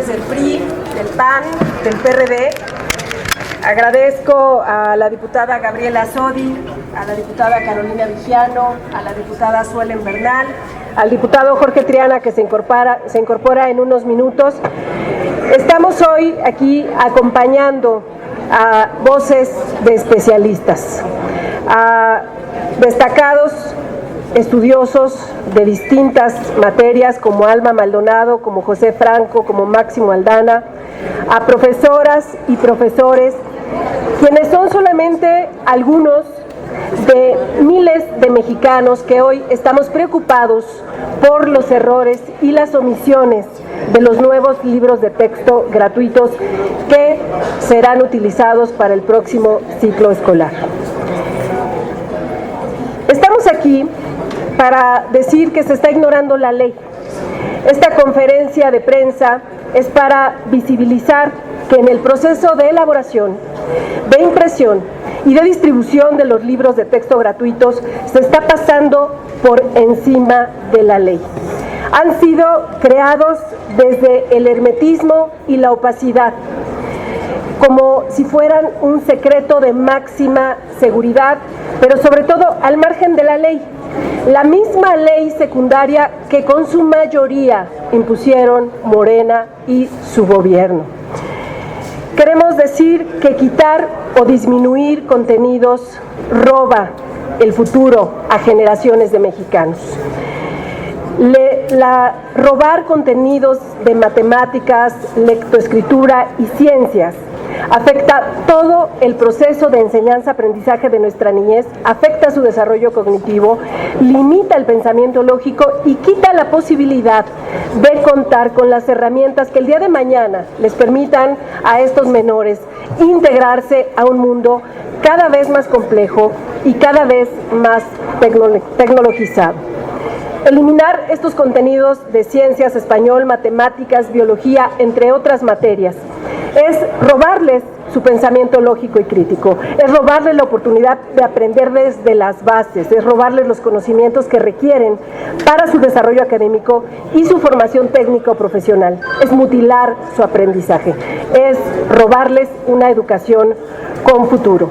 representantes del PRI, del PAN, del PRD. Agradezco a la diputada Gabriela Sodi, a la diputada Carolina Vigiano, a la diputada Suelen Bernal, al diputado Jorge Triana, que se incorpora en unos minutos. Estamos hoy aquí acompañando a voces de especialistas, a destacados estudiosos de distintas materias como Alma Maldonado, como José Franco, como Máximo Aldana, a profesoras y profesores, quienes son solamente algunos de miles de mexicanos que hoy estamos preocupados por los errores y las omisiones de los nuevos libros de texto gratuitos que serán utilizados para el próximo ciclo escolar. Estamos aquí para decir que se está ignorando la ley. Esta conferencia de prensa es para visibilizar que en el proceso de elaboración, de impresión y de distribución de los libros de texto gratuitos se está pasando por encima de la ley. Han sido creados desde el hermetismo y la opacidad, como si fueran un secreto de máxima seguridad, pero sobre todo al margen de la ley. La misma ley secundaria que con su mayoría impusieron Morena y su gobierno. Queremos decir que quitar o disminuir contenidos roba el futuro a generaciones de mexicanos. Robar contenidos de matemáticas, lectoescritura y ciencias afecta todo el proceso de enseñanza-aprendizaje de nuestra niñez, afecta su desarrollo cognitivo, limita el pensamiento lógico y quita la posibilidad de contar con las herramientas que el día de mañana les permitan a estos menores integrarse a un mundo cada vez más complejo y cada vez más tecnologizado. Eliminar estos contenidos de ciencias, español, matemáticas, biología, entre otras materias, es robarles su pensamiento lógico y crítico, es robarles la oportunidad de aprender desde las bases, es robarles los conocimientos que requieren para su desarrollo académico y su formación técnica o profesional, es mutilar su aprendizaje, es robarles una educación con futuro.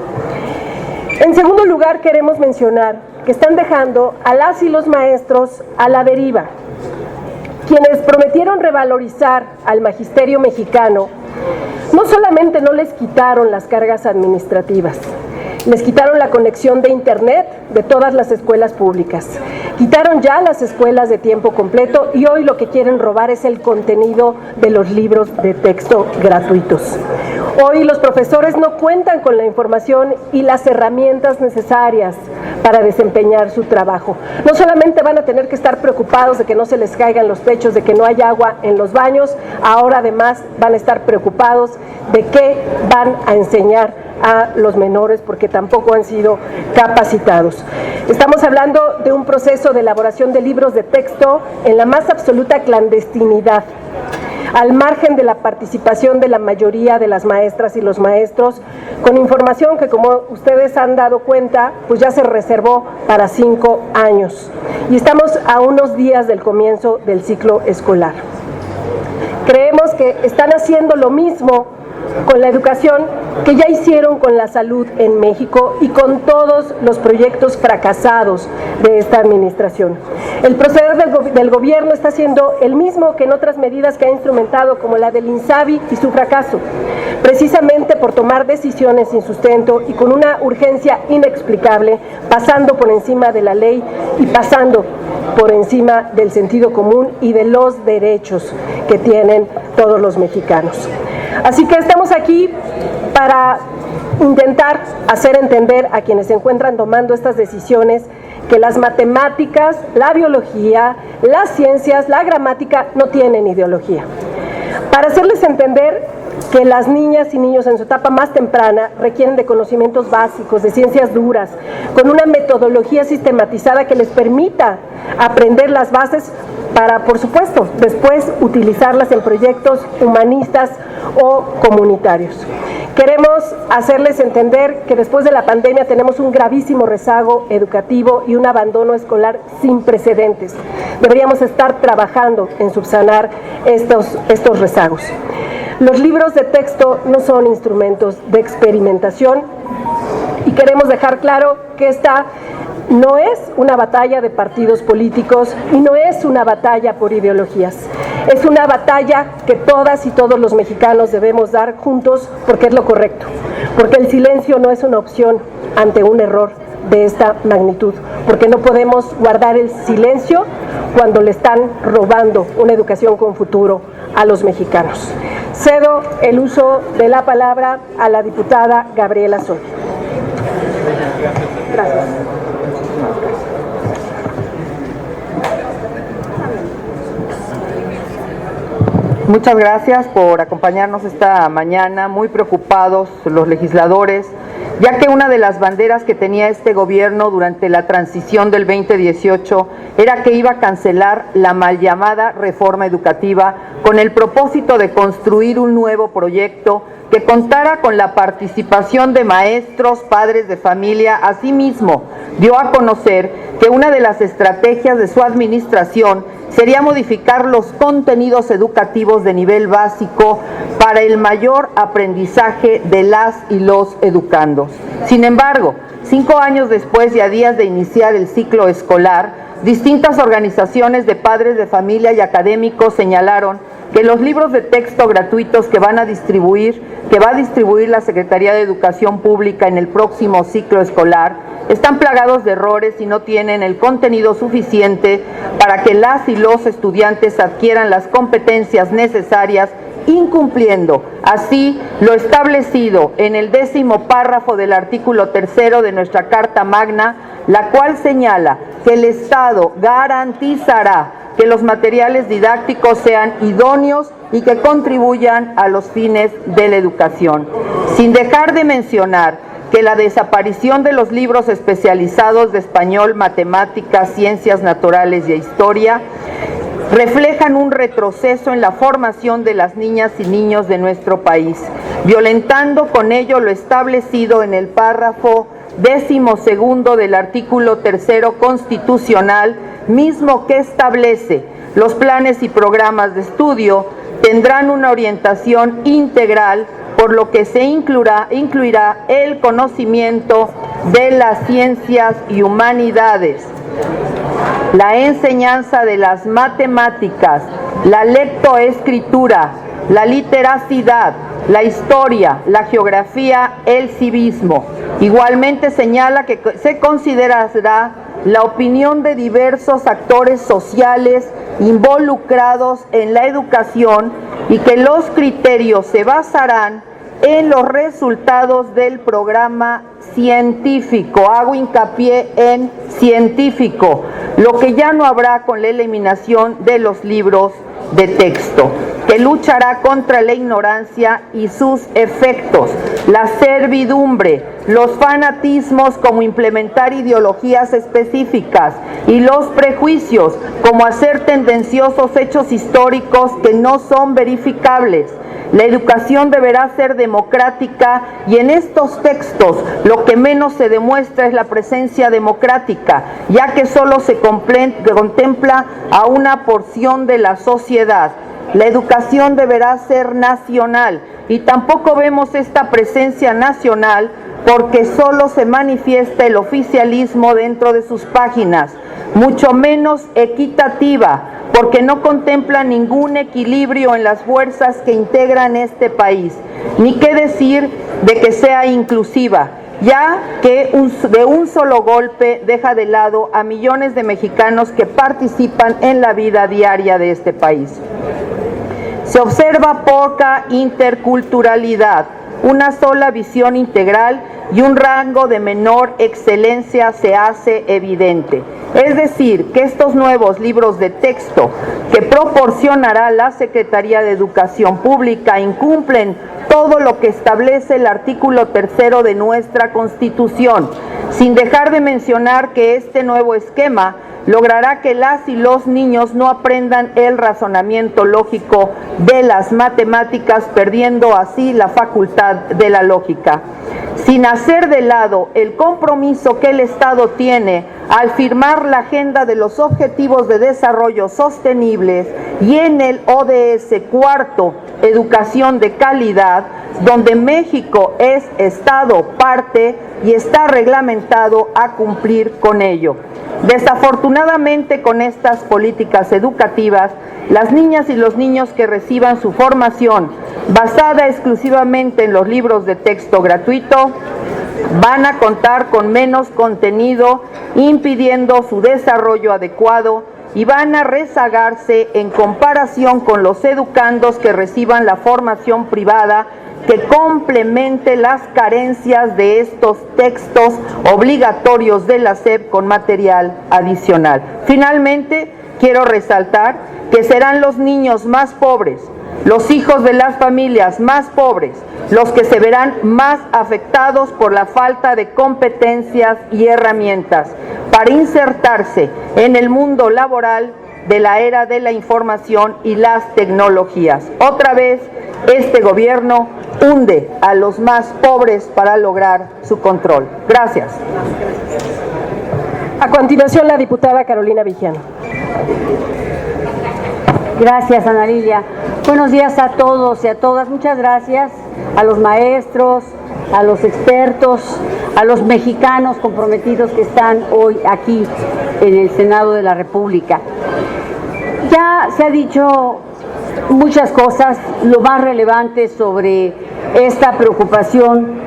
En segundo lugar, queremos mencionar que están dejando a las y los maestros a la deriva. Quienes prometieron revalorizar al magisterio mexicano, no solamente no les quitaron las cargas administrativas, les quitaron la conexión de internet de todas las escuelas públicas, quitaron ya las escuelas de tiempo completo y hoy lo que quieren robar es el contenido de los libros de texto gratuitos. Hoy los profesores no cuentan con la información y las herramientas necesarias para desempeñar su trabajo. No solamente van a tener que estar preocupados de que no se les caigan los techos, de que no haya agua en los baños, ahora además van a estar preocupados de qué van a enseñar a los menores porque tampoco han sido capacitados. Estamos hablando de un proceso de elaboración de libros de texto en la más absoluta clandestinidad, al margen de la participación de la mayoría de las maestras y los maestros, con información que, como ustedes han dado cuenta, pues ya se reservó para 5 años. Y estamos a unos días del comienzo del ciclo escolar. Creemos que están haciendo lo mismo con la educación que ya hicieron con la salud en México y con todos los proyectos fracasados de esta administración. El proceder del gobierno está siendo el mismo que en otras medidas que ha instrumentado, como la del INSABI y su fracaso, precisamente por tomar decisiones sin sustento y con una urgencia inexplicable, pasando por encima de la ley y pasando por encima del sentido común y de los derechos que tienen todos los mexicanos. Así que estamos aquí para intentar hacer entender a quienes se encuentran tomando estas decisiones que las matemáticas, la biología, las ciencias, la gramática no tienen ideología. Para hacerles entender que las niñas y niños en su etapa más temprana requieren de conocimientos básicos, de ciencias duras, con una metodología sistematizada que les permita aprender las bases para, por supuesto, después utilizarlas en proyectos humanistas o comunitarios. Queremos hacerles entender que después de la pandemia tenemos un gravísimo rezago educativo y un abandono escolar sin precedentes. Deberíamos estar trabajando en subsanar estos rezagos. Los libros de texto no son instrumentos de experimentación y queremos dejar claro que esta no es una batalla de partidos políticos y no es una batalla por ideologías. Es una batalla que todas y todos los mexicanos debemos dar juntos porque es lo correcto, porque el silencio no es una opción ante un error de esta magnitud, porque no podemos guardar el silencio cuando le están robando una educación con futuro a los mexicanos. Cedo el uso de la palabra a la diputada Gabriela Soy. Gracias. Muchas gracias por acompañarnos esta mañana, muy preocupados los legisladores, ya que una de las banderas que tenía este gobierno durante la transición del 2018 era que iba a cancelar la mal llamada reforma educativa con el propósito de construir un nuevo proyecto que contara con la participación de maestros, padres de familia. Asimismo, dio a conocer que una de las estrategias de su administración sería modificar los contenidos educativos de nivel básico para el mayor aprendizaje de las y los educandos. Sin embargo, 5 años después y a días de iniciar el ciclo escolar, distintas organizaciones de padres de familia y académicos señalaron que los libros de texto gratuitos que va a distribuir la Secretaría de Educación Pública en el próximo ciclo escolar están plagados de errores y no tienen el contenido suficiente para que las y los estudiantes adquieran las competencias necesarias, incumpliendo así lo establecido en el 10º párrafo del artículo 3 de nuestra Carta Magna, la cual señala que el Estado garantizará que los materiales didácticos sean idóneos y que contribuyan a los fines de la educación. Sin dejar de mencionar que la desaparición de los libros especializados de español, matemáticas, ciencias naturales y historia reflejan un retroceso en la formación de las niñas y niños de nuestro país, violentando con ello lo establecido en el párrafo 12º del artículo 3 constitucional, mismo que establece: los planes y programas de estudio tendrán una orientación integral, por lo que se incluirá el conocimiento de las ciencias y humanidades, la enseñanza de las matemáticas, la lectoescritura, la literacidad, la historia, la geografía, el civismo. Igualmente señala que se considerará la opinión de diversos actores sociales involucrados en la educación y que los criterios se basarán en los resultados del programa científico. Hago hincapié en científico, lo que ya no habrá con la eliminación de los libros de texto, que luchará contra la ignorancia y sus efectos, la servidumbre, los fanatismos como implementar ideologías específicas y los prejuicios como hacer tendenciosos hechos históricos que no son verificables. La educación deberá ser democrática y en estos textos lo que menos se demuestra es la presencia democrática, ya que solo se contempla a una porción de la sociedad. La educación deberá ser nacional y tampoco vemos esta presencia nacional porque solo se manifiesta el oficialismo dentro de sus páginas, mucho menos equitativa, porque no contempla ningún equilibrio en las fuerzas que integran este país, ni qué decir de que sea inclusiva, ya que de un solo golpe deja de lado a millones de mexicanos que participan en la vida diaria de este país. Se observa poca interculturalidad, una sola visión integral y un rango de menor excelencia se hace evidente. Es decir, que estos nuevos libros de texto que proporcionará la Secretaría de Educación Pública incumplen todo lo que establece el artículo 3 de nuestra Constitución, sin dejar de mencionar que este nuevo esquema logrará que las y los niños no aprendan el razonamiento lógico de las matemáticas, perdiendo así la facultad de la lógica. Sin hacer de lado el compromiso que el Estado tiene al firmar la Agenda de los Objetivos de Desarrollo Sostenibles y en el ODS cuarto, Educación de Calidad, donde México es Estado parte y está reglamentado a cumplir con ello. Desafortunadamente, con estas políticas educativas, las niñas y los niños que reciban su formación basada exclusivamente en los libros de texto gratuito van a contar con menos contenido, impidiendo su desarrollo adecuado, y van a rezagarse en comparación con los educandos que reciban la formación privada que complemente las carencias de estos textos obligatorios de la SEP con material adicional. Finalmente, quiero resaltar que serán los niños más pobres, los hijos de las familias más pobres, los que se verán más afectados por la falta de competencias y herramientas para insertarse en el mundo laboral de la era de la información y las tecnologías. Otra vez, este gobierno hunde a los más pobres para lograr su control. Gracias. A continuación, la diputada Carolina Villano. Gracias, Ana Lilia. Buenos días a todos y a todas. Muchas gracias a los maestros, a los expertos, a los mexicanos comprometidos que están hoy aquí en el Senado de la República. Ya se ha dicho muchas cosas, lo más relevante sobre esta preocupación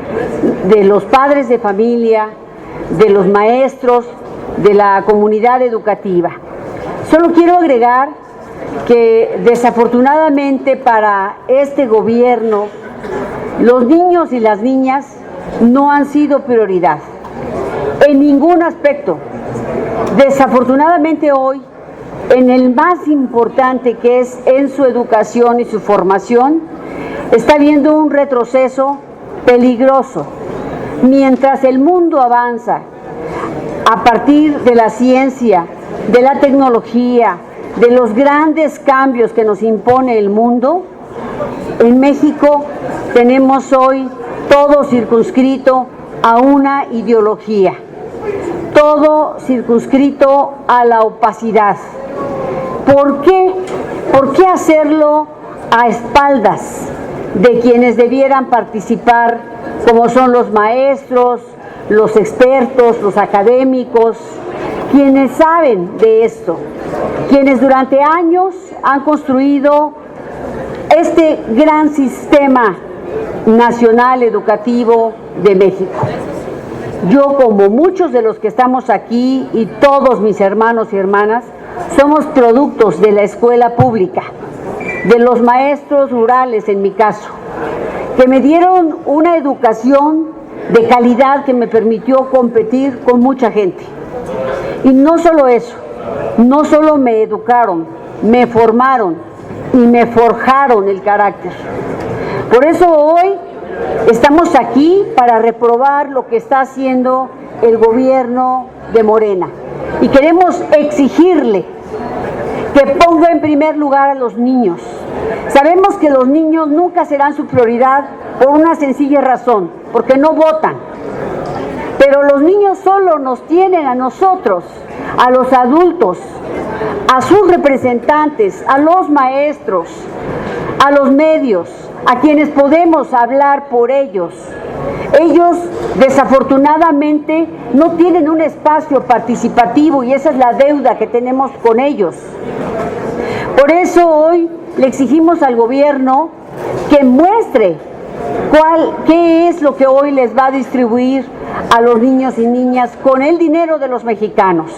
de los padres de familia, de los maestros, de la comunidad educativa. Solo quiero agregar que desafortunadamente para este gobierno los niños y las niñas no han sido prioridad en ningún aspecto. Desafortunadamente hoy, en el más importante, que es en su educación y su formación, está habiendo un retroceso peligroso. Mientras el mundo avanza a partir de la ciencia, de la tecnología, de los grandes cambios que nos impone el mundo, en México tenemos hoy todo circunscrito a una ideología, todo circunscrito a la opacidad. ¿Por qué? ¿Por qué hacerlo a espaldas de quienes debieran participar, como son los maestros, los expertos, los académicos, quienes saben de esto, quienes durante años han construido este gran sistema nacional educativo de México? Yo, como muchos de los que estamos aquí y todos mis hermanos y hermanas, somos productos de la escuela pública, de los maestros rurales en mi caso, que me dieron una educación de calidad que me permitió competir con mucha gente. Y no solo eso, no solo me educaron, me formaron y me forjaron el carácter. Por eso hoy estamos aquí para reprobar lo que está haciendo el gobierno de Morena. Y queremos exigirle que ponga en primer lugar a los niños. Sabemos que los niños nunca serán su prioridad por una sencilla razón, porque no votan. Pero los niños solo nos tienen a nosotros, a los adultos, a sus representantes, a los maestros, a los medios, a quienes podemos hablar por ellos. Ellos desafortunadamente no tienen un espacio participativo y esa es la deuda que tenemos con ellos. Por eso hoy le exigimos al gobierno que muestre qué es lo que hoy les va a distribuir a los niños y niñas con el dinero de los mexicanos,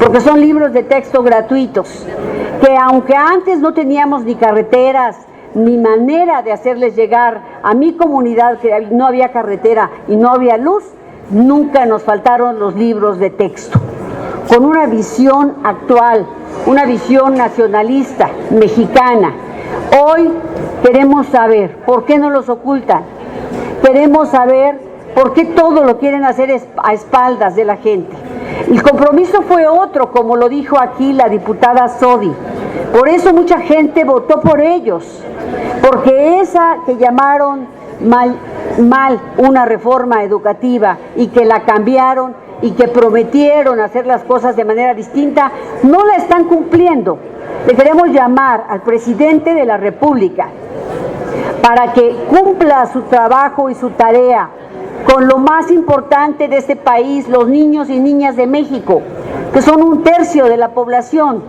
porque son libros de texto gratuitos, que aunque antes no teníamos ni carreteras, ni manera de hacerles llegar a mi comunidad, que no había carretera y no había luz, nunca nos faltaron los libros de texto, con una visión actual, una visión nacionalista, mexicana. Hoy queremos saber por qué nos los ocultan, queremos saber por qué todo lo quieren hacer a espaldas de la gente. El compromiso fue otro, como lo dijo aquí la diputada Sodi. Por eso mucha gente votó por ellos, porque esa que llamaron mal una reforma educativa y que la cambiaron y que prometieron hacer las cosas de manera distinta, no la están cumpliendo. Le queremos llamar al presidente de la República para que cumpla su trabajo y su tarea con lo más importante de este país, los niños y niñas de México, que son 1/3 de la población,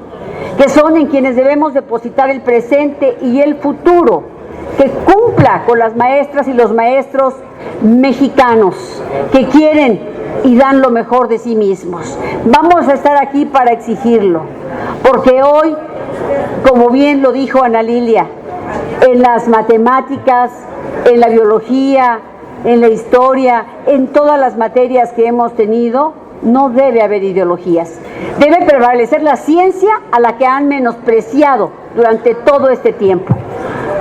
que son en quienes debemos depositar el presente y el futuro, que cumpla con las maestras y los maestros mexicanos que quieren y dan lo mejor de sí mismos. Vamos a estar aquí para exigirlo, porque hoy, como bien lo dijo Ana Lilia, en las matemáticas, en la biología, en la historia, en todas las materias que hemos tenido, no debe haber ideologías. Debe prevalecer la ciencia, a la que han menospreciado durante todo este tiempo.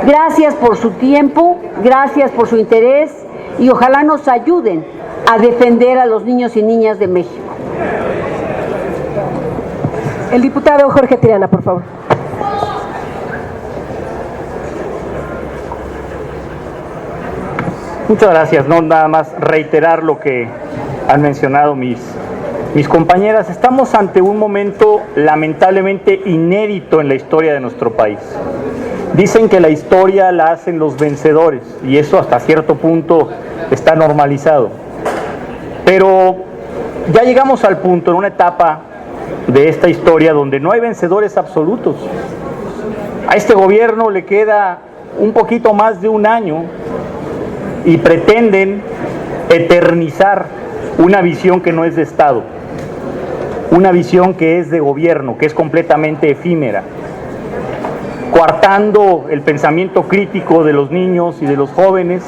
Gracias por su tiempo, gracias por su interés y ojalá nos ayuden a defender a los niños y niñas de México. El diputado Jorge Tirana, por favor. Muchas gracias. No, nada más reiterar lo que han mencionado mis compañeras. Estamos ante un momento lamentablemente inédito en la historia de nuestro país. Dicen que la historia la hacen los vencedores y eso hasta cierto punto está normalizado. Pero ya llegamos al punto, en una etapa de esta historia donde no hay vencedores absolutos. A este gobierno le queda un poquito más de un año y pretenden eternizar una visión que no es de Estado, una visión que es de gobierno, que es completamente efímera, coartando el pensamiento crítico de los niños y de los jóvenes,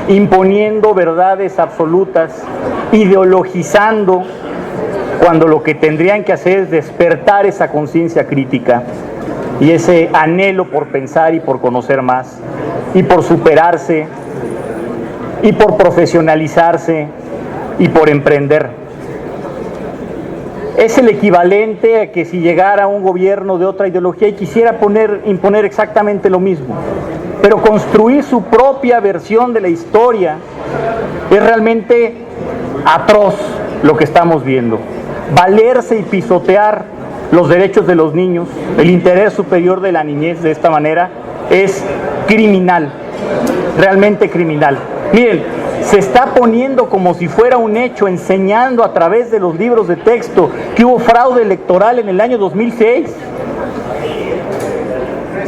imponiendo verdades absolutas, ideologizando, cuando lo que tendrían que hacer es despertar esa conciencia crítica y ese anhelo por pensar y por conocer más, y por superarse, y por profesionalizarse, y por emprender. Es el equivalente a que si llegara un gobierno de otra ideología y quisiera imponer exactamente lo mismo, pero construir su propia versión de la historia. Es realmente atroz lo que estamos viendo. Valerse y pisotear los derechos de los niños, el interés superior de la niñez de esta manera, es criminal, realmente criminal. Miren, se está poniendo como si fuera un hecho, enseñando a través de los libros de texto que hubo fraude electoral en el año 2006.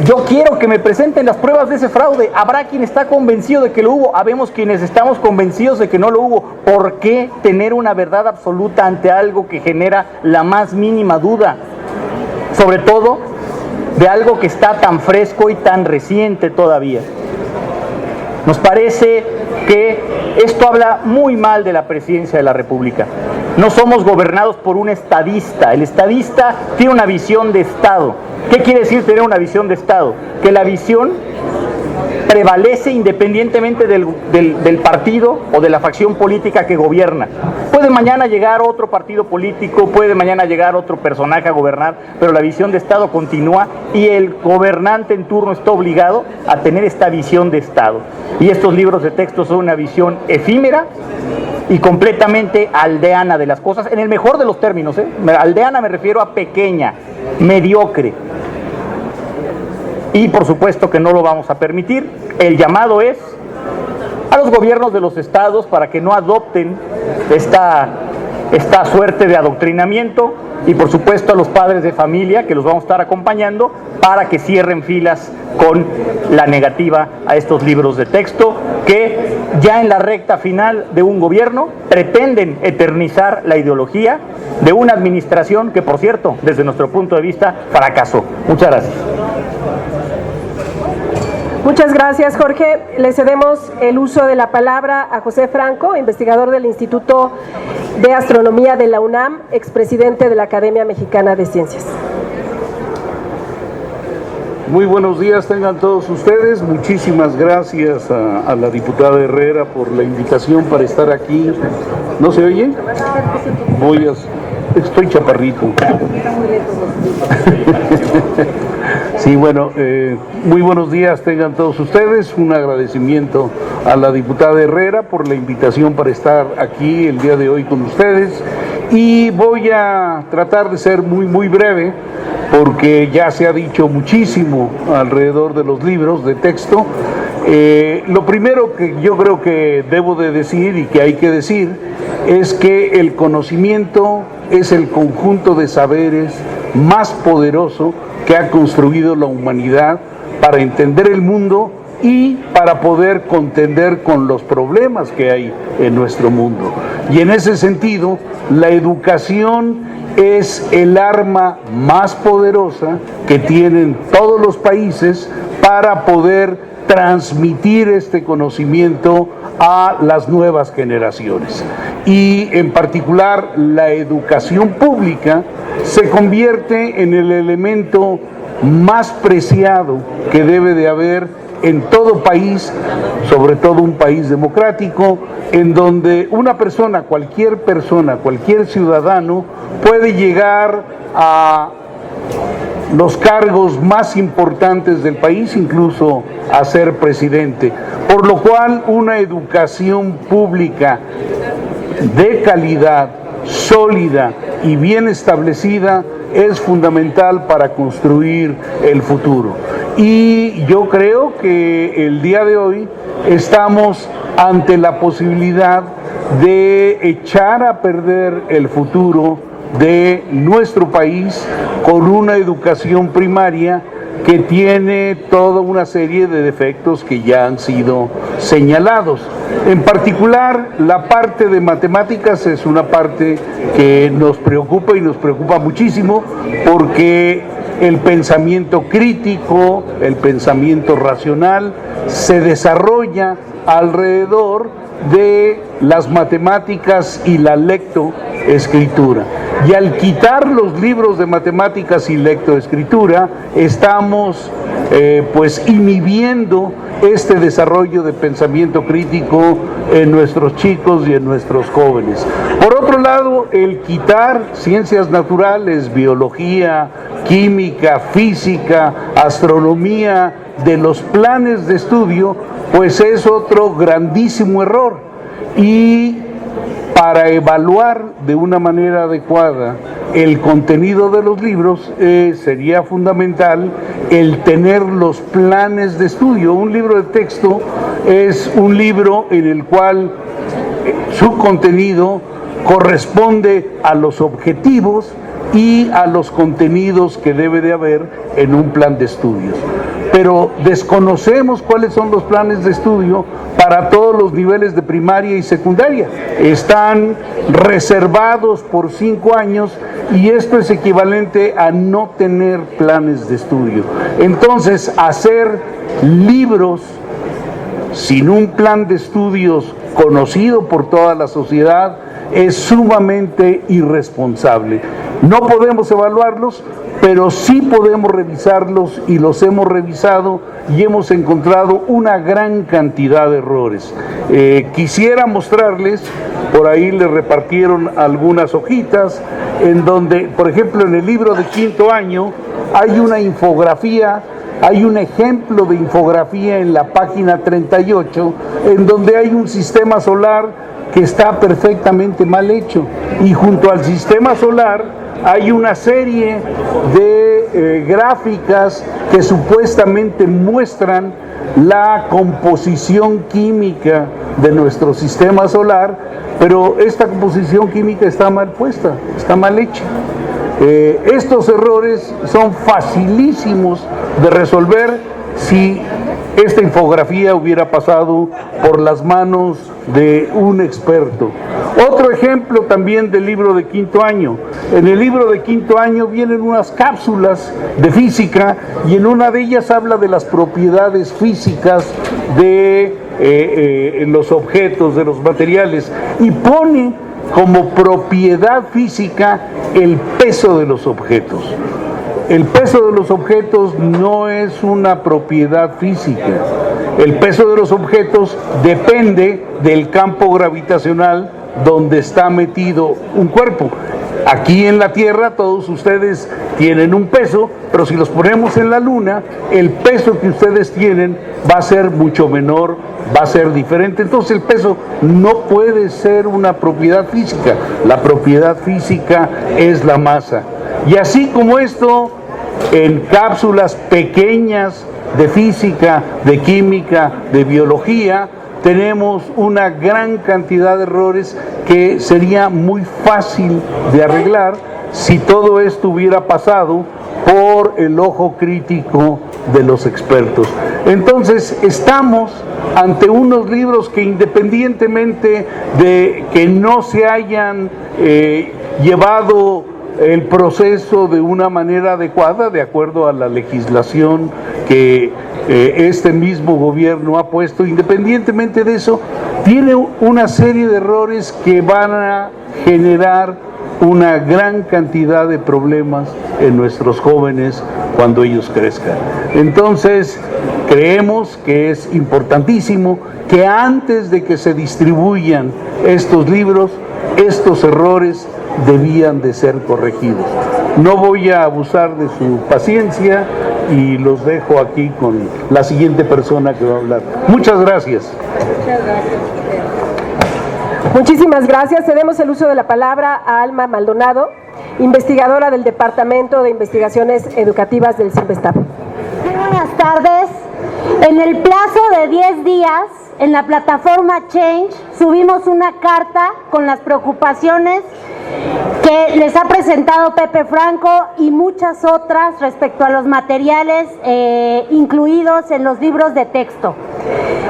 Yo quiero que me presenten las pruebas de ese fraude. Habrá quien está convencido de que lo hubo, habemos quienes estamos convencidos de que no lo hubo. ¿Por qué tener una verdad absoluta ante algo que genera la más mínima duda? Sobre todo de algo que está tan fresco y tan reciente todavía. Nos parece que esto habla muy mal de la presidencia de la República. No somos gobernados por un estadista. El estadista tiene una visión de Estado. ¿Qué quiere decir tener una visión de Estado? Que la visión prevalece independientemente del partido o de la facción política que gobierna. Puede mañana llegar otro partido político, puede mañana llegar otro personaje a gobernar, pero la visión de Estado continúa y el gobernante en turno está obligado a tener esta visión de Estado. Y estos libros de texto son una visión efímera y completamente aldeana de las cosas, en el mejor de los términos, ¿eh? Aldeana me refiero a pequeña, mediocre. Y por supuesto que no lo vamos a permitir. El llamado es a los gobiernos de los estados para que no adopten esta suerte de adoctrinamiento, y por supuesto a los padres de familia, que los vamos a estar acompañando, para que cierren filas con la negativa a estos libros de texto que ya en la recta final de un gobierno pretenden eternizar la ideología de una administración que, por cierto, desde nuestro punto de vista, fracasó. Muchas gracias. Muchas gracias, Jorge. Le cedemos el uso de la palabra a José Franco, investigador del Instituto de Astronomía de la UNAM, expresidente de la Academia Mexicana de Ciencias. Muy buenos días tengan todos ustedes. Muchísimas gracias a la diputada Herrera por la invitación para estar aquí. ¿No se oye? Estoy chaparrito. Sí, bueno, muy buenos días tengan todos ustedes. Un agradecimiento a la diputada Herrera por la invitación para estar aquí el día de hoy con ustedes. Y voy a tratar de ser muy breve, porque ya se ha dicho muchísimo alrededor de los libros de texto. Lo primero que yo creo que debo de decir y que hay que decir es que el conocimiento es el conjunto de saberes más poderoso que ha construido la humanidad para entender el mundo y para poder contender con los problemas que hay en nuestro mundo. Y en ese sentido, la educación es el arma más poderosa que tienen todos los países para poder transmitir este conocimiento a las nuevas generaciones. Y en particular, la educación pública se convierte en el elemento más preciado que debe de haber en todo país, sobre todo un país democrático, en donde una persona, cualquier ciudadano, puede llegar a los cargos más importantes del país, incluso a ser presidente. Por lo cual, una educación pública de calidad, sólida y bien establecida es fundamental para construir el futuro. Y yo creo que el día de hoy estamos ante la posibilidad de echar a perder el futuro de nuestro país con una educación primaria que tiene toda una serie de defectos que ya han sido señalados. En particular, la parte de matemáticas es una parte que nos preocupa y nos preocupa muchísimo, porque el pensamiento crítico, el pensamiento racional se desarrolla alrededor de las matemáticas y la lectoescritura. Y al quitar los libros de matemáticas y lectoescritura, estamos pues inhibiendo este desarrollo de pensamiento crítico en nuestros chicos y en nuestros jóvenes. Por otro lado, el quitar ciencias naturales, biología, química, física, astronomía de los planes de estudio, pues es otro grandísimo error. Y para evaluar de una manera adecuada el contenido de los libros, sería fundamental el tener los planes de estudio. Un libro de texto es un libro en el cual su contenido corresponde a los objetivos y a los contenidos que debe de haber en un plan de estudios. Pero desconocemos cuáles son los planes de estudio para todos los niveles de primaria y secundaria. Están reservados por 5 años y esto es equivalente a no tener planes de estudio. Entonces, hacer libros sin un plan de estudios conocido por toda la sociedad es sumamente irresponsable. No podemos evaluarlos, pero sí podemos revisarlos, y los hemos revisado y hemos encontrado una gran cantidad de errores. Quisiera mostrarles, por ahí les repartieron algunas hojitas, en donde, por ejemplo, en el libro de 5º año hay una infografía. Hay un ejemplo de infografía en la página 38, en donde hay un sistema solar que está perfectamente mal hecho, y junto al sistema solar hay una serie de gráficas que supuestamente muestran la composición química de nuestro sistema solar, pero esta composición química está mal puesta, está mal hecha. Estos errores son facilísimos de resolver si esta infografía hubiera pasado por las manos de un experto. Otro ejemplo también del libro de 5º año. En el libro de 5º año vienen unas cápsulas de física, y en una de ellas habla de las propiedades físicas de los objetos, de los materiales, y pone como propiedad física el peso de los objetos. El peso de los objetos no es una propiedad física. El peso de los objetos depende del campo gravitacional donde está metido un cuerpo. Aquí en la Tierra todos ustedes tienen un peso, pero si los ponemos en la Luna, el peso que ustedes tienen va a ser mucho menor, va a ser diferente. Entonces el peso no puede ser una propiedad física. La propiedad física es la masa. Y así como esto, en cápsulas pequeñas de física, de química, de biología, tenemos una gran cantidad de errores que sería muy fácil de arreglar si todo esto hubiera pasado por el ojo crítico de los expertos. Entonces, estamos ante unos libros que, independientemente de que no se hayan llevado el proceso de una manera adecuada, de acuerdo a la legislación que este mismo gobierno ha puesto, independientemente de eso, tiene una serie de errores que van a generar una gran cantidad de problemas en nuestros jóvenes cuando ellos crezcan. Entonces, creemos que es importantísimo que antes de que se distribuyan estos libros, estos errores debían de ser corregidos. No voy a abusar de su paciencia y los dejo aquí con la siguiente persona que va a hablar. Muchas gracias. Muchísimas gracias. Cedemos el uso de la palabra a Alma Maldonado, investigadora del Departamento de Investigaciones Educativas del CIMBESTAB. Buenas tardes. En el plazo de 10 días, en la plataforma Change, subimos una carta con las preocupaciones que les ha presentado Pepe Franco y muchas otras respecto a los materiales incluidos en los libros de texto.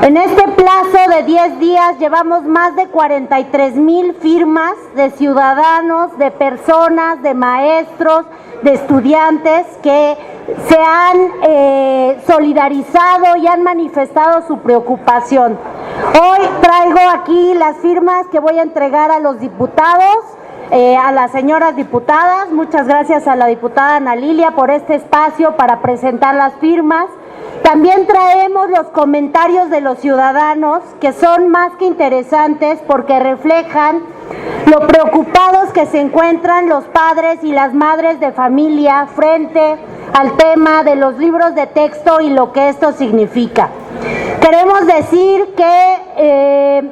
En este plazo de 10 días llevamos más de 43,000 firmas de ciudadanos, de personas, de maestros, de estudiantes que se han solidarizado y han manifestado su preocupación. Hoy traigo aquí las firmas que voy a entregar a los diputados, a las señoras diputadas. Muchas gracias a la diputada Ana Lilia por este espacio para presentar las firmas. También traemos los comentarios de los ciudadanos, que son más que interesantes porque reflejan lo preocupados que se encuentran los padres y las madres de familia frente al tema de los libros de texto y lo que esto significa. Queremos decir que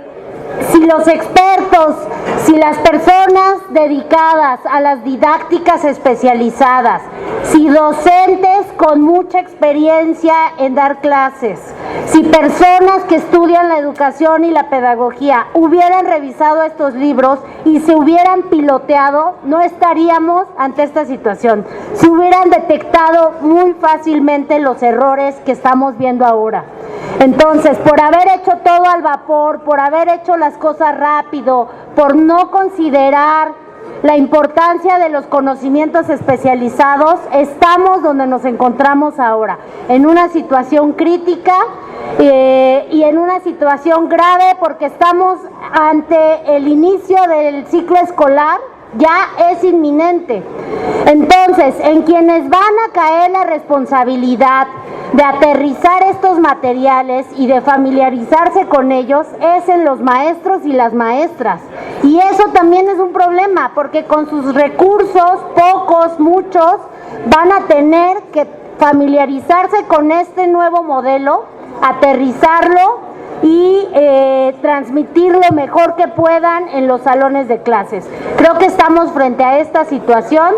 si los expertos, si las personas dedicadas a las didácticas especializadas, si docentes con mucha experiencia en dar clases, si personas que estudian la educación y la pedagogía hubieran revisado estos libros y se hubieran piloteado, no estaríamos ante esta situación. Se hubieran detectado muy fácilmente los errores que estamos viendo ahora. Entonces, por haber hecho todo al vapor, por haber hecho las cosas rápido, por no considerar la importancia de los conocimientos especializados, estamos donde nos encontramos ahora, en una situación crítica y en una situación grave porque estamos ante el inicio del ciclo escolar. Ya es inminente. Entonces, en quienes van a caer la responsabilidad de aterrizar estos materiales y de familiarizarse con ellos es en los maestros y las maestras. Y eso también es un problema, porque con sus recursos, pocos, muchos, van a tener que familiarizarse con este nuevo modelo, aterrizarlo y transmitir lo mejor que puedan en los salones de clases. Creo que estamos frente a esta situación.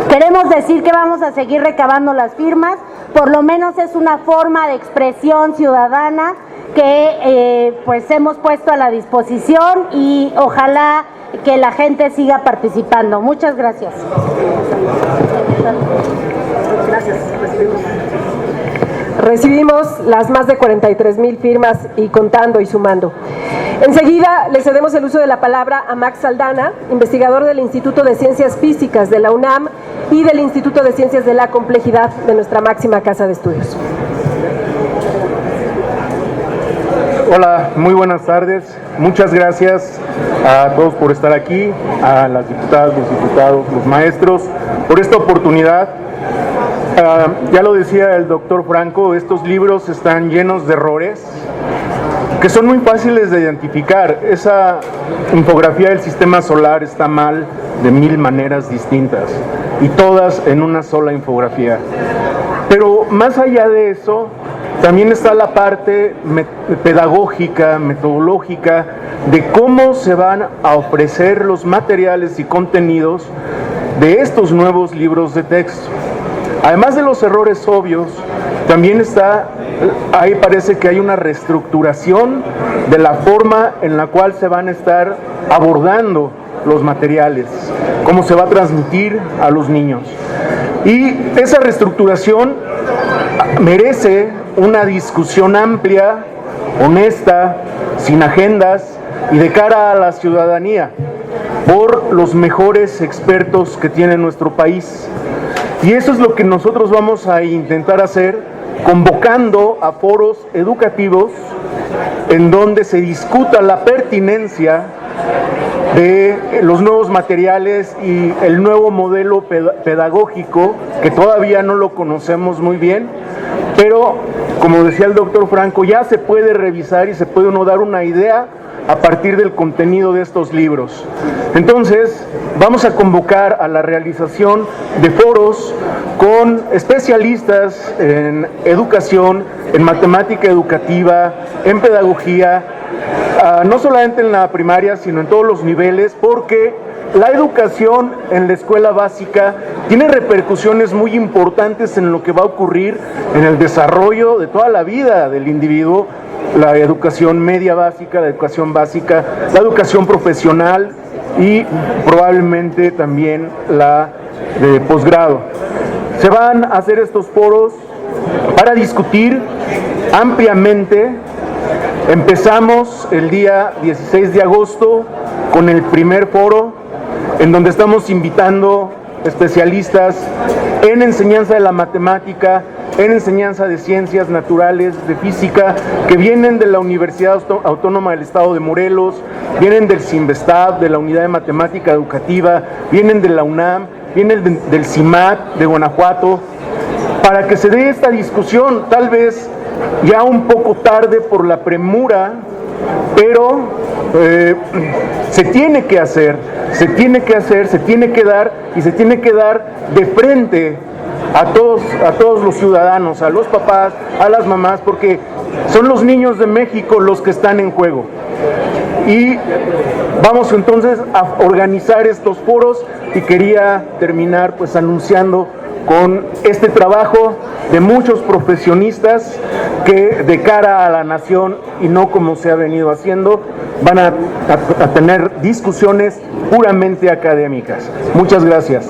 Queremos decir que vamos a seguir recabando las firmas, por lo menos es una forma de expresión ciudadana que pues hemos puesto a la disposición y ojalá que la gente siga participando. Muchas gracias. Gracias. Recibimos las más de 43,000 firmas y contando y sumando. Enseguida le cedemos el uso de la palabra a Max Saldana, investigador del Instituto de Ciencias Físicas de la UNAM y del Instituto de Ciencias de la Complejidad de nuestra máxima casa de estudios. Hola, muy buenas tardes. Muchas gracias a todos por estar aquí, a las diputadas, los diputados, los maestros, por esta oportunidad. Ya lo decía el doctor Franco, estos libros están llenos de errores que son muy fáciles de identificar. Esa infografía del sistema solar está mal de 1000 maneras distintas y todas en una sola infografía. Pero más allá de eso, también está la parte pedagógica, metodológica, de cómo se van a ofrecer los materiales y contenidos de estos nuevos libros de texto. Además de los errores obvios, también ahí parece que hay una reestructuración de la forma en la cual se van a estar abordando los materiales, cómo se va a transmitir a los niños. Y esa reestructuración merece una discusión amplia, honesta, sin agendas y de cara a la ciudadanía, por los mejores expertos que tiene nuestro país. Y eso es lo que nosotros vamos a intentar hacer, convocando a foros educativos en donde se discuta la pertinencia de los nuevos materiales y el nuevo modelo pedagógico, que todavía no lo conocemos muy bien, pero como decía el doctor Franco, ya se puede revisar y se puede uno dar una idea a partir del contenido de estos libros. Entonces, vamos a convocar a la realización de foros con especialistas en educación, en matemática educativa, en pedagogía, no solamente en la primaria, sino en todos los niveles, porque la educación en la escuela básica tiene repercusiones muy importantes en lo que va a ocurrir en el desarrollo de toda la vida del individuo. La educación media básica, la educación básica, la educación profesional y probablemente también la de posgrado. Se van a hacer estos foros para discutir ampliamente. Empezamos el día 16 de agosto con el primer foro, en donde estamos invitando especialistas en enseñanza de la matemática, en enseñanza de ciencias naturales, de física, que vienen de la Universidad Autónoma del Estado de Morelos, vienen del CIMBESTAB, de la Unidad de Matemática Educativa, vienen de la UNAM, vienen del CIMAT de Guanajuato, para que se dé esta discusión, tal vez ya un poco tarde por la premura, pero se tiene que hacer, se tiene que dar y se tiene que dar de frente a todos los ciudadanos, a los papás, a las mamás, porque son los niños de México los que están en juego. Y vamos entonces a organizar estos foros y quería terminar pues anunciando con este trabajo de muchos profesionistas que de cara a la nación y no como se ha venido haciendo, van a tener discusiones puramente académicas. Muchas gracias.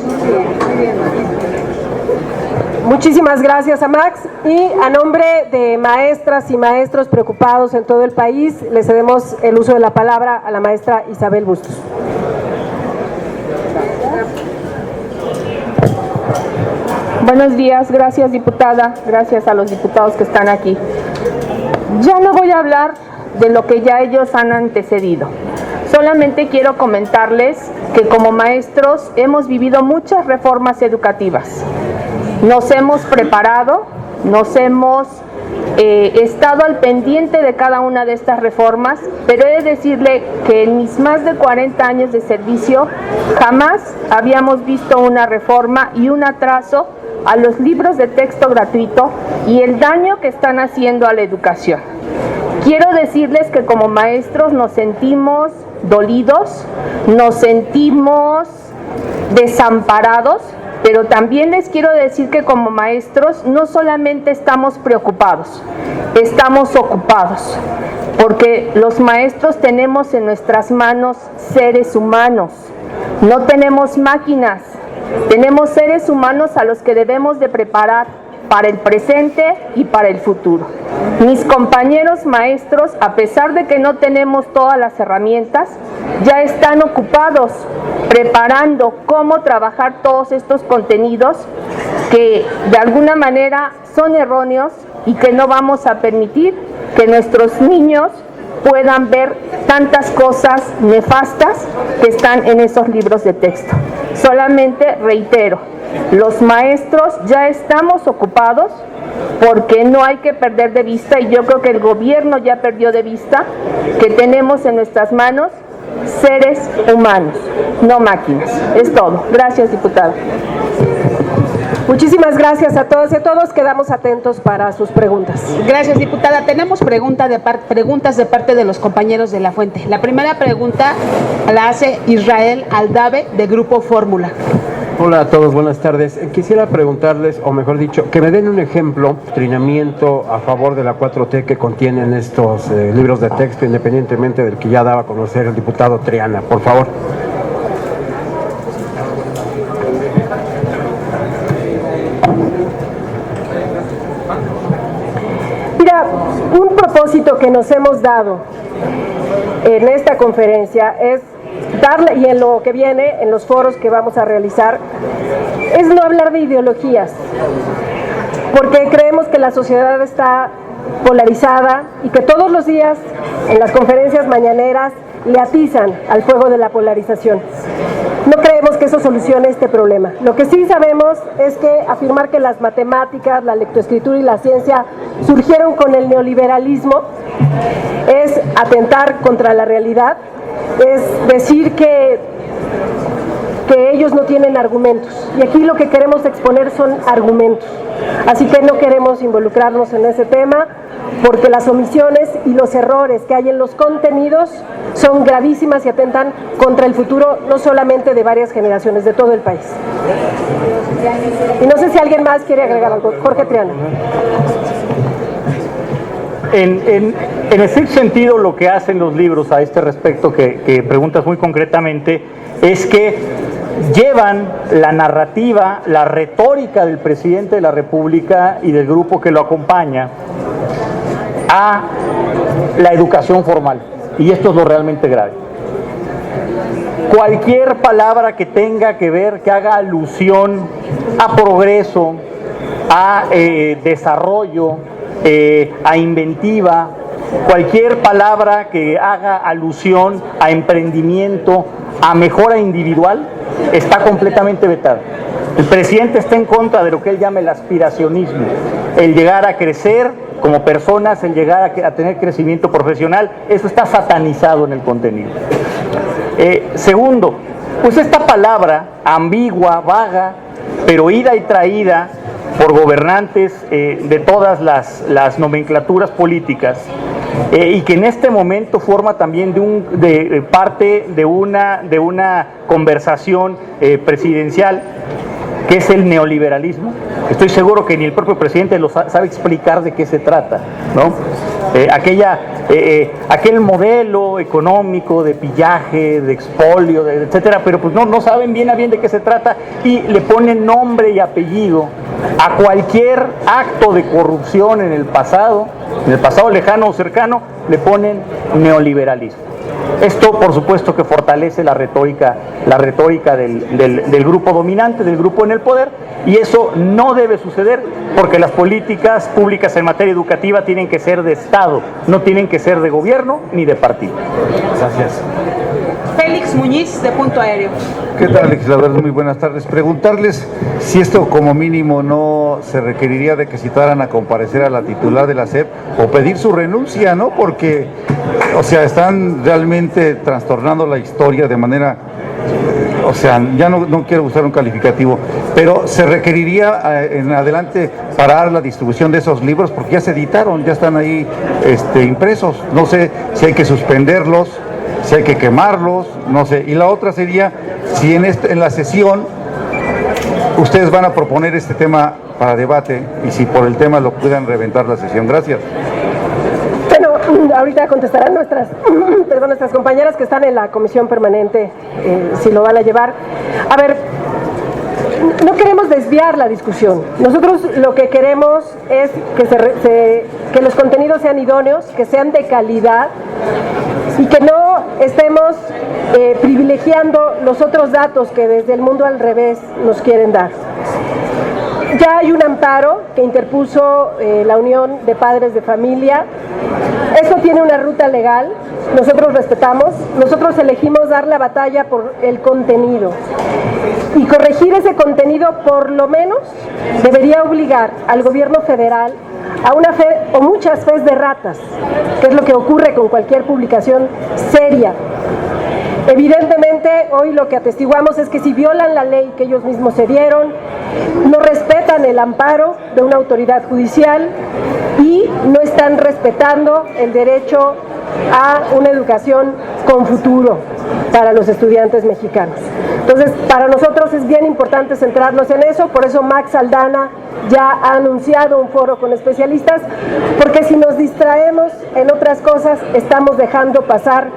Muchísimas gracias a Max, y a nombre de maestras y maestros preocupados en todo el país, le cedemos el uso de la palabra a la maestra Isabel Bustos. Buenos días, gracias diputada, gracias a los diputados que están aquí. Ya no voy a hablar de lo que ya ellos han antecedido. Solamente quiero comentarles que como maestros hemos vivido muchas reformas educativas. Nos hemos preparado, nos hemos estado al pendiente de cada una de estas reformas, pero he de decirle que en mis más de 40 años de servicio jamás habíamos visto una reforma y un atraso a los libros de texto gratuito y el daño que están haciendo a la educación. Quiero decirles que como maestros nos sentimos dolidos, nos sentimos desamparados, pero también les quiero decir que como maestros no solamente estamos preocupados, estamos ocupados, porque los maestros tenemos en nuestras manos seres humanos, no tenemos máquinas, tenemos seres humanos a los que debemos de preparar para el presente y para el futuro. Mis compañeros maestros, a pesar de que no tenemos todas las herramientas, ya están ocupados preparando cómo trabajar todos estos contenidos que de alguna manera son erróneos y que no vamos a permitir que nuestros niños puedan ver tantas cosas nefastas que están en esos libros de texto. Solamente reitero, los maestros ya estamos ocupados porque no hay que perder de vista, y yo creo que el gobierno ya perdió de vista, que tenemos en nuestras manos seres humanos, no máquinas. Es todo. Gracias, diputada. Muchísimas gracias a todos y a todos. Quedamos atentos para sus preguntas. Gracias, diputada. Tenemos preguntas de parte de los compañeros de La Fuente. La primera pregunta la hace Israel Aldave, de Grupo Fórmula. Hola a todos, buenas tardes. Quisiera preguntarles, o mejor dicho, que me den un ejemplo, trinamiento a favor de la 4T que contienen estos libros de texto, independientemente del que ya daba a conocer el diputado Triana, por favor. Mira, un propósito que nos hemos dado en esta conferencia es darle, y en lo que viene, en los foros que vamos a realizar, es no hablar de ideologías, porque creemos que la sociedad está polarizada y que todos los días en las conferencias mañaneras le atizan al fuego de la polarización. No creemos que eso solucione este problema. Lo que sí sabemos es que afirmar que las matemáticas, la lectoescritura y la ciencia surgieron con el neoliberalismo es atentar contra la realidad, es decir que ellos no tienen argumentos. Y aquí lo que queremos exponer son argumentos. Así que no queremos involucrarnos en ese tema, porque las omisiones y los errores que hay en los contenidos son gravísimas y atentan contra el futuro no solamente de varias generaciones, de todo el país. Y no sé si alguien más quiere agregar algo. Jorge Triana. En estricto sentido, lo que hacen los libros a este respecto, que preguntas muy concretamente, es que llevan la narrativa, la retórica del presidente de la República y del grupo que lo acompaña a la educación formal. Y esto es lo realmente grave. Cualquier palabra que tenga que ver, que haga alusión a progreso, a desarrollo, a inventiva, cualquier palabra que haga alusión a emprendimiento, a mejora individual, está completamente vetada. El presidente está en contra de lo que él llama el aspiracionismo, el llegar a crecer como personas, el llegar a tener crecimiento profesional. Eso está satanizado en el contenido. Segundo, pues esta palabra ambigua, vaga, pero ida y traída por gobernantes de todas las nomenclaturas políticas, y que en este momento forma también parte de una conversación presidencial, que es el neoliberalismo. Estoy seguro que ni el propio presidente lo sabe explicar de qué se trata, ¿no? Aquel modelo económico de pillaje, de expolio, etcétera, pero pues no saben bien a bien de qué se trata, y le ponen nombre y apellido a cualquier acto de corrupción en el pasado lejano o cercano, le ponen neoliberalismo. Esto, por supuesto, que fortalece la retórica del grupo dominante, del grupo en el poder, y eso no debe suceder, porque las políticas públicas en materia educativa tienen que ser de Estado, no tienen que ser de gobierno ni de partido. Gracias. Félix Muñiz, de Punto Aéreo. ¿Qué tal, legisladores? Muy buenas tardes. Preguntarles si esto como mínimo no se requeriría de que citaran a comparecer a la titular de la SEP o pedir su renuncia, ¿no? Porque, o sea, están realmente trastornando la historia de manera, o sea, ya no quiero usar un calificativo, pero se requeriría en adelante parar la distribución de esos libros porque ya se editaron, ya están ahí impresos. No sé si hay que suspenderlos, si hay que quemarlos, no sé. Y la otra sería, si en la sesión ustedes van a proponer este tema para debate, y si por el tema lo puedan reventar la sesión. Gracias. Bueno, ahorita contestarán nuestras compañeras que están en la comisión permanente, si lo van a llevar. A ver, no queremos desviar la discusión. Nosotros lo que queremos es que los contenidos sean idóneos, que sean de calidad, y que no estemos privilegiando los otros datos que desde el mundo al revés nos quieren dar. Ya hay un amparo que interpuso la Unión de Padres de Familia. Esto tiene una ruta legal, nosotros respetamos, nosotros elegimos dar la batalla por el contenido. Y corregir ese contenido, por lo menos, debería obligar al gobierno federal a una fe o muchas fes de ratas, que es lo que ocurre con cualquier publicación seria. Evidentemente, hoy lo que atestiguamos es que si violan la ley que ellos mismos se dieron, no respetan el amparo de una autoridad judicial y no están respetando el derecho a una educación con futuro para los estudiantes mexicanos. Entonces, para nosotros es bien importante centrarnos en eso, por eso Max Aldana ya ha anunciado un foro con especialistas, porque si nos distraemos en otras cosas, estamos dejando pasar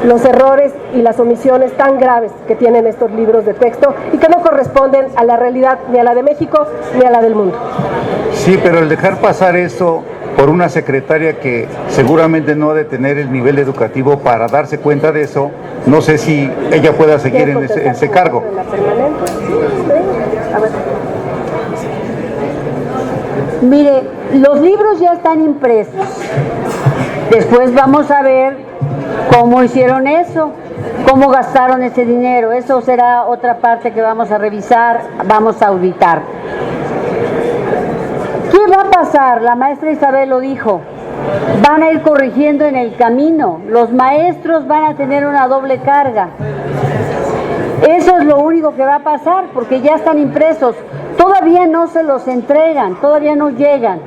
los errores y las omisiones tan graves que tienen estos libros de texto y que no corresponden a la realidad ni a la de México ni a la del mundo. Sí, pero el dejar pasar eso por una secretaria que seguramente no ha de tener el nivel educativo para darse cuenta de eso, no sé si ella pueda seguir en ese cargo. Mire, los libros ya están impresos. Después vamos a ver cómo hicieron eso, cómo gastaron ese dinero. Eso será otra parte que vamos a revisar, vamos a auditar. ¿Qué va a pasar? La maestra Isabel lo dijo. Van a ir corrigiendo en el camino. Los maestros van a tener una doble carga. Eso es lo único que va a pasar, porque ya están impresos. Todavía no se los entregan, todavía no llegan.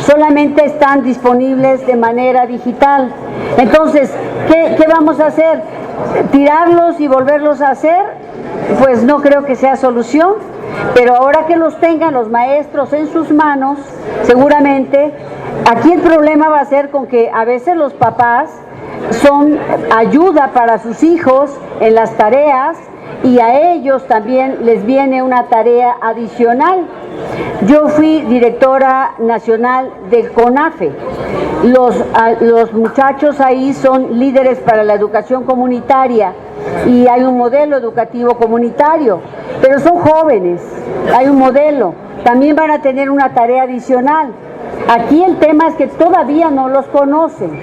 Solamente están disponibles de manera digital. Entonces, ¿qué vamos a hacer? ¿Tirarlos y volverlos a hacer? Pues no creo que sea solución. Pero ahora que los tengan los maestros en sus manos, seguramente, aquí el problema va a ser con que a veces los papás son ayuda para sus hijos en las tareas y a ellos también les viene una tarea adicional. Yo fui directora nacional del CONAFE. Los muchachos ahí son líderes para la educación comunitaria y hay un modelo educativo comunitario, pero son jóvenes, hay un modelo, también van a tener una tarea adicional. Aquí el tema es que todavía no los conocen.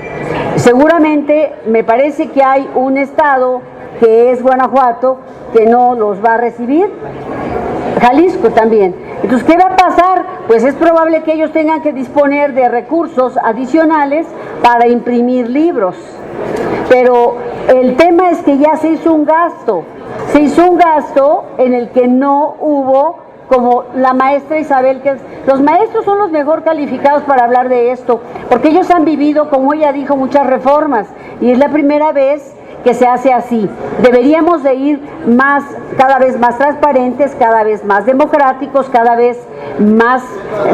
Seguramente me parece que hay un estado que es Guanajuato que no los va a recibir, Jalisco también. Entonces, ¿qué va a pasar? Pues es probable que ellos tengan que disponer de recursos adicionales para imprimir libros. Pero el tema es que ya se hizo un gasto en el que no hubo, como la maestra Isabel, que los maestros son los mejor calificados para hablar de esto, porque ellos han vivido, como ella dijo, muchas reformas, y es la primera vez que se hace así. Deberíamos de ir cada vez más transparentes, cada vez más democráticos, cada vez más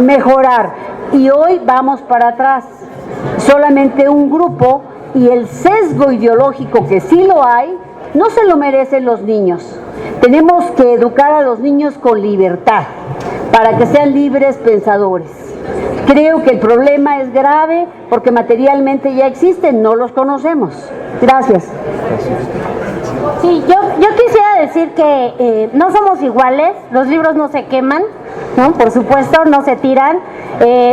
mejorar. Y hoy vamos para atrás. Solamente un grupo, y el sesgo ideológico que sí lo hay, no se lo merecen los niños. Tenemos que educar a los niños con libertad, para que sean libres pensadores. Creo que el problema es grave porque materialmente ya existen, no los conocemos. Gracias. Sí, yo quisiera decir que no somos iguales, los libros no se queman, ¿no? Por supuesto, no se tiran.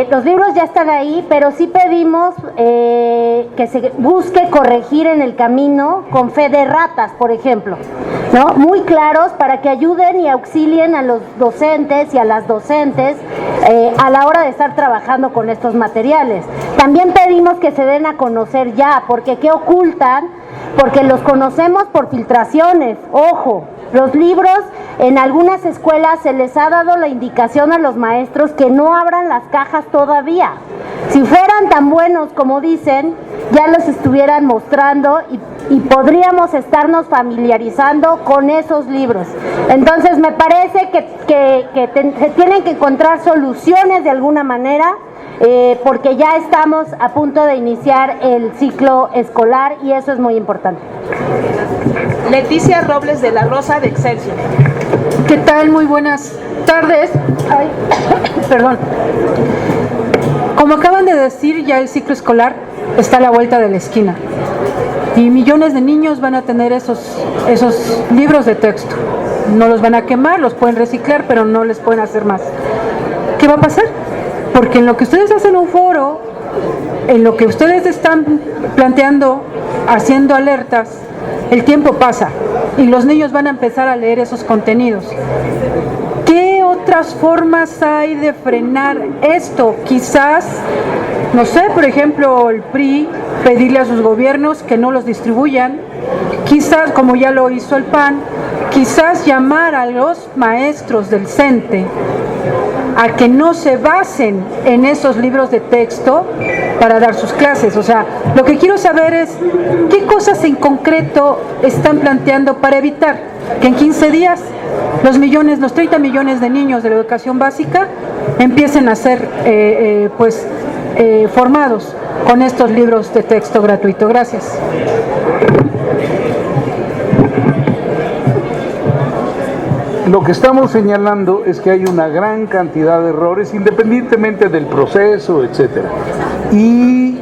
Los libros ya están ahí, pero sí pedimos que se busque corregir en el camino con fe de ratas, por ejemplo, ¿no? Muy claros para que ayuden y auxilien a los docentes y a las docentes a la hora de estar trabajando con estos materiales. También pedimos que se den a conocer ya, porque ¿qué ocultan? Porque los conocemos por filtraciones, ojo. Los libros, en algunas escuelas se les ha dado la indicación a los maestros que no abran las cajas todavía. Si fueran tan buenos como dicen, ya los estuvieran mostrando y podríamos estarnos familiarizando con esos libros. Entonces me parece que se tienen que encontrar soluciones de alguna manera, porque ya estamos a punto de iniciar el ciclo escolar y eso es muy importante. Leticia Robles de la Rosa de Excelsior. ¿Qué tal? Muy buenas tardes. Perdón. Como acaban de decir, ya el ciclo escolar está a la vuelta de la esquina. Y millones de niños van a tener esos libros de texto. No los van a quemar, los pueden reciclar, pero no les pueden hacer más. ¿qué va a pasar? Porque en lo que ustedes hacen un foro, en lo que ustedes están planteando, haciendo alertas, el tiempo pasa y los niños van a empezar a leer esos contenidos. ¿Qué otras formas hay de frenar esto? Quizás, no sé, por ejemplo, el PRI, pedirle a sus gobiernos que no los distribuyan, quizás, como ya lo hizo el PAN, quizás llamar a los maestros del CENTE a que no se basen en esos libros de texto para dar sus clases. O sea, lo que quiero saber es qué cosas en concreto están planteando para evitar que en 15 días los 30 millones de niños de la educación básica empiecen a ser formados con estos libros de texto gratuito. Gracias. Lo que estamos señalando es que hay una gran cantidad de errores, independientemente del proceso, etcétera. Y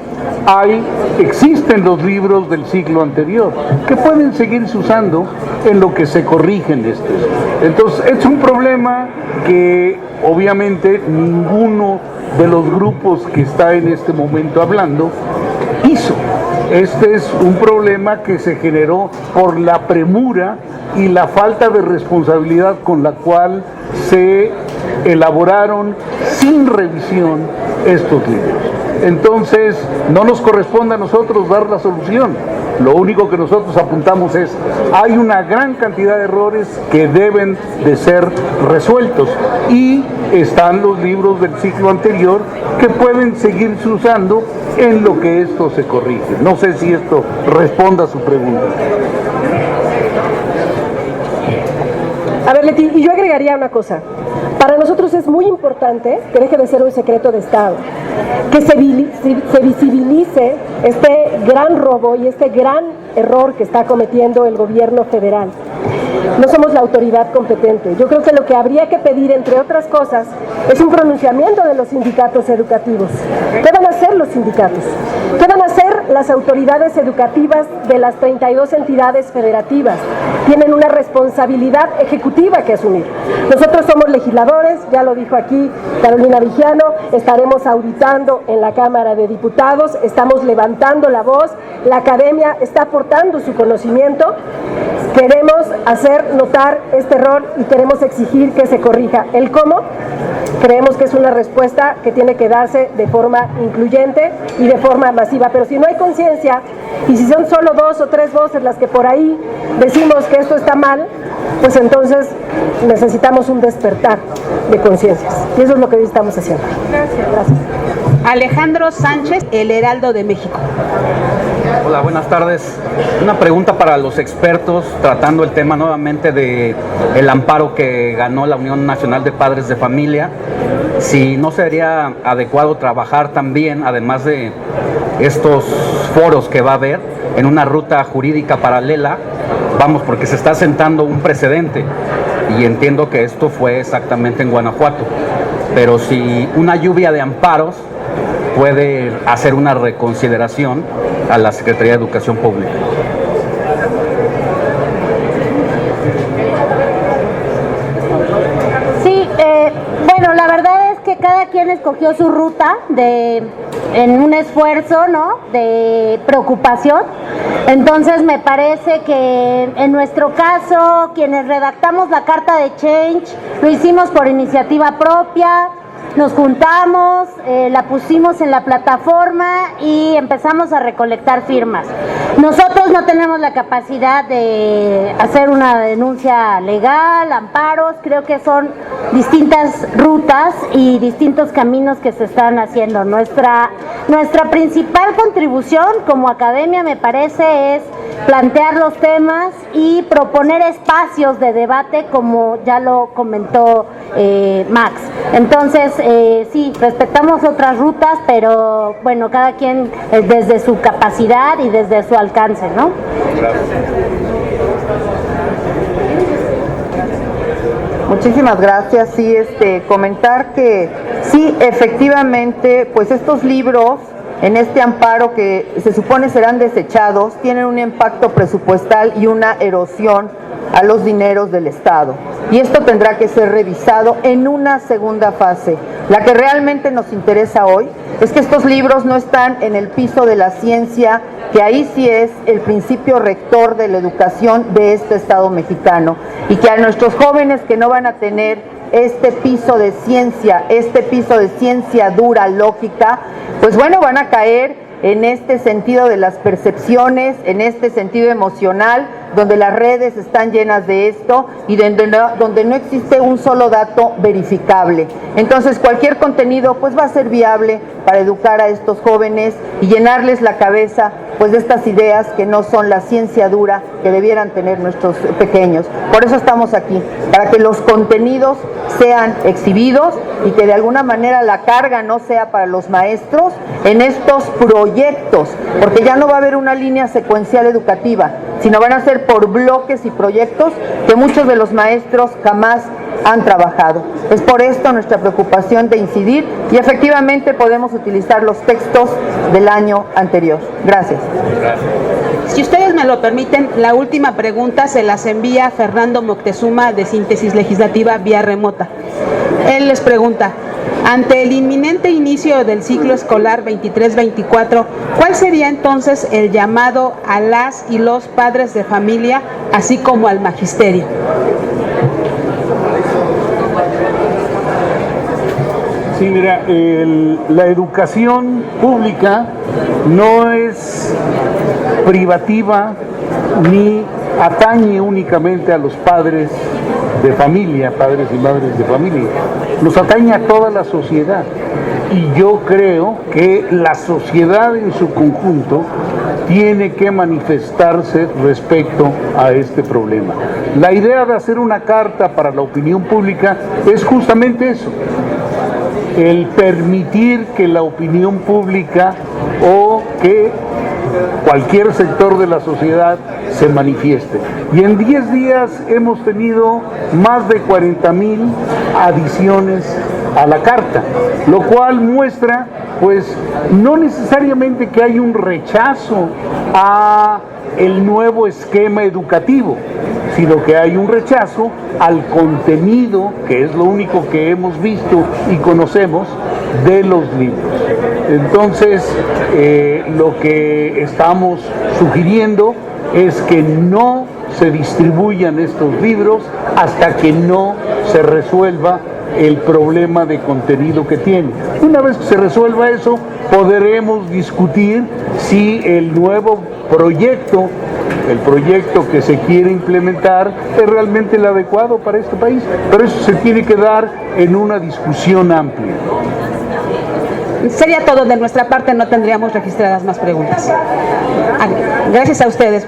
existen los libros del siglo anterior que pueden seguirse usando en lo que se corrigen estos. Entonces, es un problema que obviamente ninguno de los grupos que está en este momento hablando hizo. Este es un problema que se generó por la premura y la falta de responsabilidad con la cual se elaboraron sin revisión estos libros. Entonces, no nos corresponde a nosotros dar la solución. Lo único que nosotros apuntamos es, hay una gran cantidad de errores que deben de ser resueltos y están los libros del siglo anterior que pueden seguirse usando en lo que esto se corrige. No sé si esto responda a su pregunta. A ver, Leti, y yo agregaría una cosa. Para nosotros es muy importante que deje de ser un secreto de Estado, que se visibilice este gran robo y este gran error que está cometiendo el gobierno federal. No somos la autoridad competente. Yo creo que lo que habría que pedir, entre otras cosas, es un pronunciamiento de los sindicatos educativos. ¿Qué van a hacer los sindicatos? ¿Qué van a hacer las autoridades educativas de las 32 entidades federativas? Tienen una responsabilidad ejecutiva que asumir. Nosotros somos legisladores, ya lo dijo aquí Carolina Vigiano, estaremos auditando en la Cámara de Diputados, estamos levantando la voz, la academia está aportando su conocimiento. Queremos hacer notar este error y queremos exigir que se corrija. ¿El cómo? Creemos que es una respuesta que tiene que darse de forma incluyente y de forma masiva, pero si no hay conciencia y si son solo 2 o 3 voces las que por ahí decimos que esto está mal, pues entonces necesitamos un despertar de conciencias y eso es lo que hoy estamos haciendo. Gracias. Alejandro Sánchez, El Heraldo de México. Hola, buenas tardes. Una pregunta para los expertos, tratando el tema nuevamente de el amparo que ganó la Unión Nacional de Padres de Familia. Si no sería adecuado trabajar también, además de estos foros que va a haber, en una ruta jurídica paralela, porque se está sentando un precedente y entiendo que esto fue exactamente en Guanajuato, pero si una lluvia de amparos puede hacer una reconsideración a la Secretaría de Educación Pública. Sí, bueno, la verdad es que cada quien escogió su ruta en un esfuerzo, ¿no?, de preocupación. Entonces me parece que en nuestro caso, quienes redactamos la carta de Change, lo hicimos por iniciativa propia. Nos juntamos, la pusimos en la plataforma y empezamos a recolectar firmas. Nosotros no tenemos la capacidad de hacer una denuncia legal, amparos, creo que son distintas rutas y distintos caminos que se están haciendo. Nuestra principal contribución como academia, me parece, es plantear los temas y proponer espacios de debate, como ya lo comentó Max. Entonces, sí, respetamos otras rutas, pero bueno, cada quien desde su capacidad y desde su alcance, ¿no? Muchísimas gracias. Sí, comentar que sí, efectivamente, pues estos libros en este amparo que se supone serán desechados tienen un impacto presupuestal y una erosión a los dineros del Estado. Y esto tendrá que ser revisado en una segunda fase, La que realmente nos interesa hoy es que estos libros no están en el piso de la ciencia, que ahí sí es el principio rector de la educación de este Estado mexicano, y que a nuestros jóvenes que no van a tener este piso de ciencia dura, lógica, pues bueno, van a caer en este sentido de las percepciones, en este sentido emocional, donde las redes están llenas de esto y donde no existe un solo dato verificable. Entonces cualquier contenido pues va a ser viable para educar a estos jóvenes y llenarles la cabeza pues de estas ideas que no son la ciencia dura que debieran tener nuestros pequeños. Por eso estamos aquí, para que los contenidos sean exhibidos y que de alguna manera la carga no sea para los maestros en estos proyectos, porque ya no va a haber una línea secuencial educativa, sino van a ser por bloques y proyectos que muchos de los maestros jamás han trabajado. Es por esto nuestra preocupación de incidir y efectivamente podemos utilizar los textos del año anterior. Gracias. Si ustedes me lo permiten, la última pregunta se las envía Fernando Moctezuma de Síntesis Legislativa vía remota. Él les pregunta: ante el inminente inicio del ciclo escolar 23-24, ¿cuál sería entonces el llamado a las y los padres de familia, así como al magisterio? Sí, mira, la educación pública no es privativa ni atañe únicamente a los padres de familia, padres y madres de familia, nos atañe a toda la sociedad. Y yo creo que la sociedad en su conjunto tiene que manifestarse respecto a este problema. La idea de hacer una carta para la opinión pública es justamente eso, el permitir que la opinión pública o que cualquier sector de la sociedad se manifieste. Y en 10 días hemos tenido más de 40,000 adiciones a la carta, lo cual muestra, pues, no necesariamente que hay un rechazo a el nuevo esquema educativo, sino que hay un rechazo al contenido, que es lo único que hemos visto y conocemos de los libros. Entonces, lo que estamos sugiriendo es que no se distribuyan estos libros hasta que no se resuelva el problema de contenido que tiene. Una vez que se resuelva eso, podremos discutir si el nuevo proyecto, el proyecto que se quiere implementar, es realmente el adecuado para este país. Pero eso se tiene que dar en una discusión amplia. Sería todo de nuestra parte, no tendríamos registradas más preguntas. Gracias a ustedes.